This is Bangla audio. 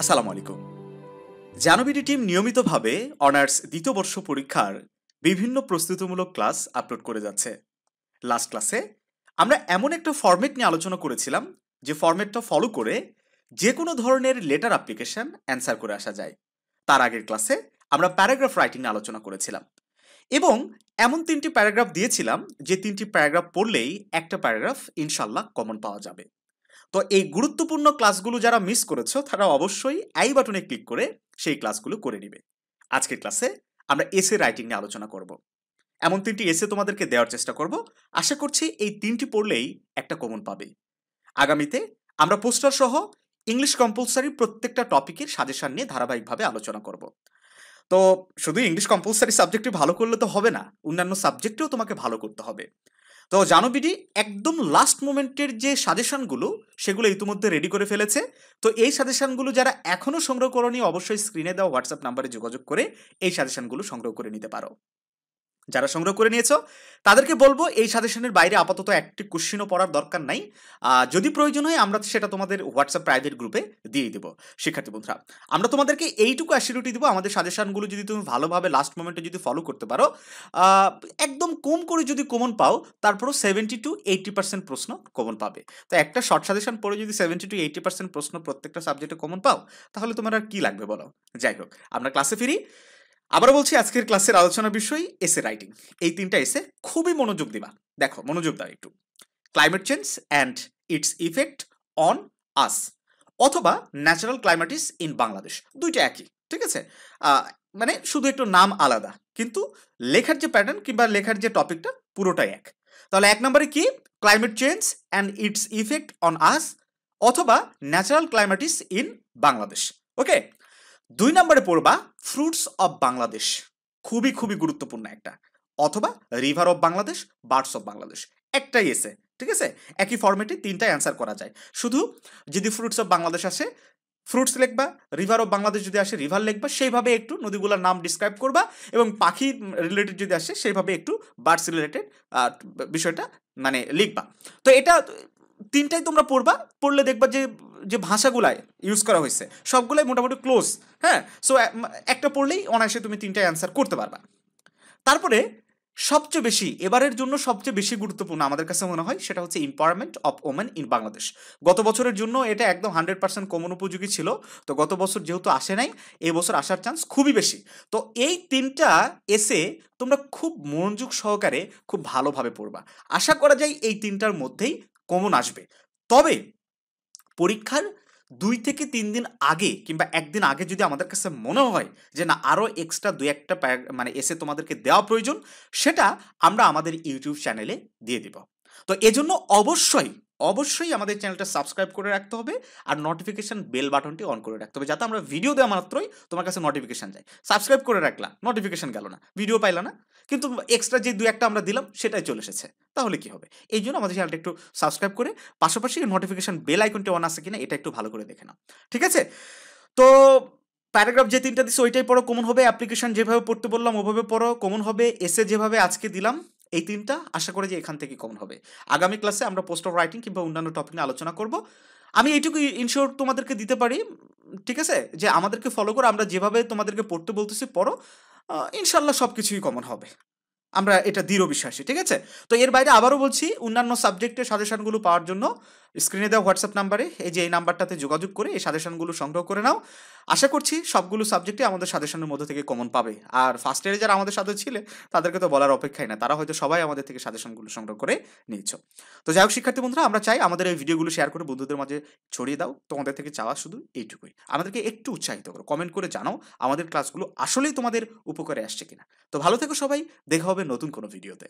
আসসালামু আলাইকুম। জানবিডি টিম নিয়মিতভাবে অনার্স দ্বিতীয় বর্ষ পরীক্ষার বিভিন্ন প্রস্তুতিমূলক ক্লাস আপলোড করে যাচ্ছে। লাস্ট ক্লাসে আমরা এমন একটা ফরম্যাট নিয়ে আলোচনা করেছিলাম যে ফরম্যাটটা ফলো করে যে কোনো ধরনের লেটার অ্যাপ্লিকেশন অ্যান্সার করে আসা যায়। তার আগের ক্লাসে আমরা প্যারাগ্রাফ রাইটিং নিয়ে আলোচনা করেছিলাম এবং এমন 3টি প্যারাগ্রাফ দিয়েছিলাম যে 3টি প্যারাগ্রাফ পড়লেই একটা প্যারাগ্রাফ ইনশাল্লাহ কমন পাওয়া যাবে। তো এই গুরুত্বপূর্ণ ক্লাসগুলো যারা মিস করেছো তারা অবশ্যই আই বাটনে ক্লিক করে সেই ক্লাসগুলো করে নিবে। আজকের ক্লাসে আমরা এসে রাইটিং নিয়ে আলোচনা করব। এমন 3টি এসে তোমাদেরকে দেওয়ার চেষ্টা করব। আশা করছি এই 3টি পড়লেই একটা কমন পাবে। আগামীতে আমরা পোস্টার সহ ইংলিশ কম্পালসারি প্রত্যেকটা টপিকের সাজেশন নিয়ে ধারাবাহিকভাবে আলোচনা করব। তো শুধু ইংলিশ কম্পালসারি সাবজেক্টে ভালো করলে তো হবে না, অন্যান্য সাবজেক্টেও তোমাকে ভালো করতে হবে। তো জানবিডি একদম লাস্ট মোমেন্টের যে সাজেশনগুলো সেগুলো ইতিমধ্যে রেডি করে ফেলেছে। তো এই সাজেশনগুলো যারা এখনও সংগ্রহ করনি অবশ্যই স্ক্রিনে দেওয়া হোয়াটসঅ্যাপ নাম্বারে যোগাযোগ করে এই সাজেশনগুলো সংগ্রহ করে নিতে পারো। যারা সংগ্রহ করে নিয়েছো তাদেরকে বলবো এই সাজেশনের বাইরে আপাতত একটি কোশ্চেনও পড়ার দরকার নাই। যদি প্রয়োজন হয় আমরা সেটা তোমাদের হোয়াটসঅ্যাপ প্রাইভেট গ্রুপে দিয়ে দেবো। শিক্ষার্থী বন্ধুরা, আমরা তোমাদেরকে এইটুকু অ্যাসিউরিটি দেবো, আমাদের সাজেশনগুলো যদি তুমি ভালোভাবে লাস্ট মোমেন্টে যদি ফলো করতে পারো, একদম কম করে যদি কমন পাও তারপরও 70-80% প্রশ্ন কমন পাবে। তো একটা শর্ট সাজেশন পড়ে যদি 70-80% প্রশ্ন প্রত্যেকটা সাবজেক্টে কমন পাও তাহলে তোমার আর কি লাগবে বলো। যাই হোক, আমরা ক্লাসে ফিরি। আবারও বলছি, আজকের ক্লাসের আলোচনার বিষয় এসে রাইটিং। এই 3টা এসে খুবই মনোযোগ দিবা। দেখো, মনোযোগ দাও একটু। Climate change and it's effect on আস, অথবা ন্যাচারাল ক্লাইমেটিস ইন বাংলাদেশ, দুইটা একই, ঠিক আছে? মানে শুধু একটু নাম আলাদা, কিন্তু লেখার যে প্যাটার্ন কিংবা লেখার যে টপিকটা পুরোটাই এক। তাহলে 1 নম্বরে কি? Climate change and it's effect on আস, অথবা ন্যাচারাল ক্লাইমেটিস ইন বাংলাদেশ। ওকে। 2 নম্বরে পড়বা ফ্রুটস অফ বাংলাদেশ, খুবই খুবই গুরুত্বপূর্ণ একটা, অথবা river of Bangladesh, birds of Bangladesh. একটাই এসে, ঠিক আছে? একই ফরম্যাটে 3টাই অ্যান্সার করা যায়। শুধু যদি ফ্রুটস অফ বাংলাদেশ আসে ফ্রুটস লিখবা, রিভার অফ বাংলাদেশ যদি আসে রিভার লিখবা, সেইভাবে একটু নদীগুলোর নাম ডিসক্রাইব করবা, এবং পাখি রিলেটেড যদি আসে সেইভাবে একটু বার্ডস রিলেটেড বিষয়টা মানে লিখবা। তো এটা 3টাই তোমরা পড়বা, পড়লে দেখবা যে যে ভাষাগুলায় ইউজ করা হয়েছে সবগুলাই মোটামুটি ক্লোজ। হ্যাঁ, সো একটা পড়লেই অনায়াসে তুমি 3টাই অ্যান্সার করতে পারবা। তারপরে সবচেয়ে বেশি, এবারের জন্য সবচেয়ে বেশি গুরুত্বপূর্ণ আমাদের কাছে মনে হয় সেটা হচ্ছে empowerment of women in Bangladesh. গত বছরের জন্য এটা একদম 100% কমন উপযোগী ছিল। তো গত বছর যেহেতু আসে নাই, এই বছর আসার চান্স খুবই বেশি। তো এই 3টা এসে তোমরা খুব মনোযোগ সহকারে খুব ভালোভাবে পড়বা। আশা করা যায় এই 3টার মধ্যেই কমন আসবে। তবে পরীক্ষার 2 থেকে 3 দিন আগে কিংবা 1 দিন আগে যদি আমাদের কাছে মনে হয় যে না আরও এক্সট্রা 2-1টা মানে এসে তোমাদেরকে দেওয়া প্রয়োজন, সেটা আমরা আমাদের ইউটিউব চ্যানেলে দিয়ে দিব। তো এজন্য অবশ্যই অবশ্যই আমাদের চ্যানেলটা সাবস্ক্রাইব করে রাখতে হবে, আর নোটিফিকেশন বেল বাটনটি অন করে রাখতে হবে, যাতে আমরা ভিডিও দেওয়া মাত্রই তোমার কাছে নোটিফিকেশন যায়। সাবস্ক্রাইব করে রাখলা, নোটিফিকেশন গেল না, ভিডিও পাইলা না, কিন্তু এক্সট্রা যে 2-1টা আমরা দিলাম সেটাই চলে এসেছে, তাহলে কি হবে? এই জন্য আমাদের চ্যানেলটা একটু সাবস্ক্রাইব করে পাশাপাশি নোটিফিকেশন বেল আইকনটি অন আছে কিনা এটা একটু ভালো করে দেখে নাও, ঠিক আছে? তো প্যারাগ্রাফ যে 3টা দিচ্ছে ওইটাই পড়ো, কমন হবে। অ্যাপ্লিকেশন যেভাবে পড়তে বললাম ওভাবে পড়ো, কমন হবে। এসে যেভাবে আজকে দিলাম এই 3টা আশা করি যে এখান থেকে কমন হবে। আগামী ক্লাসে আমরা পোস্ট অফ রাইটিং কিংবা অন্যান্য টপিক নিয়ে আলোচনা করব। আমি এইটুকু ইনশিওর তোমাদেরকে দিতে পারি, ঠিক আছে, যে আমাদেরকে ফলো করে আমরা যেভাবে তোমাদেরকে পড়তে বলতেছি পড়ো, ইনশাল্লাহ সব কিছুই কমন হবে। আমরা এটা দৃঢ় বিশ্বাসী, ঠিক আছে? তো এর বাইরে আবারও বলছি, অন্যান্য সাবজেক্টের সাজেশনগুলো পাওয়ার জন্য স্ক্রিনে দেওয়া হোয়াটসঅ্যাপ নাম্বারে, এই যে এই নাম্বারটাতে যোগাযোগ করে এই সাজেশনগুলো সংগ্রহ করে নাও। আশা করছি সবগুলো সাবজেক্টে আমাদের সাজেশনের মধ্যে থেকে কমন পাবে। আর ফার্স্ট ইয়ারে যারা আমাদের সাথে ছিলে তাদেরকে তো বলার অপেক্ষাই না, তারা হয়তো সবাই আমাদের থেকে সাজেশনগুলো সংগ্রহ করে নিয়েছ। তো যাই হোক শিক্ষার্থী বন্ধুরা, আমরা চাই আমাদের এই ভিডিওগুলো শেয়ার করে বন্ধুদের মাঝে ছড়িয়ে দাও। তোমাদের থেকে চাওয়া শুধু এইটুকুই, আমাদেরকে একটু উৎসাহিত করো, কমেন্ট করে জানাও আমাদের ক্লাসগুলো আসলেই তোমাদের উপকারে আসছে কিনা। তো ভালো থেকো সবাই, দেখা হবে নতুন কোনো ভিডিওতে।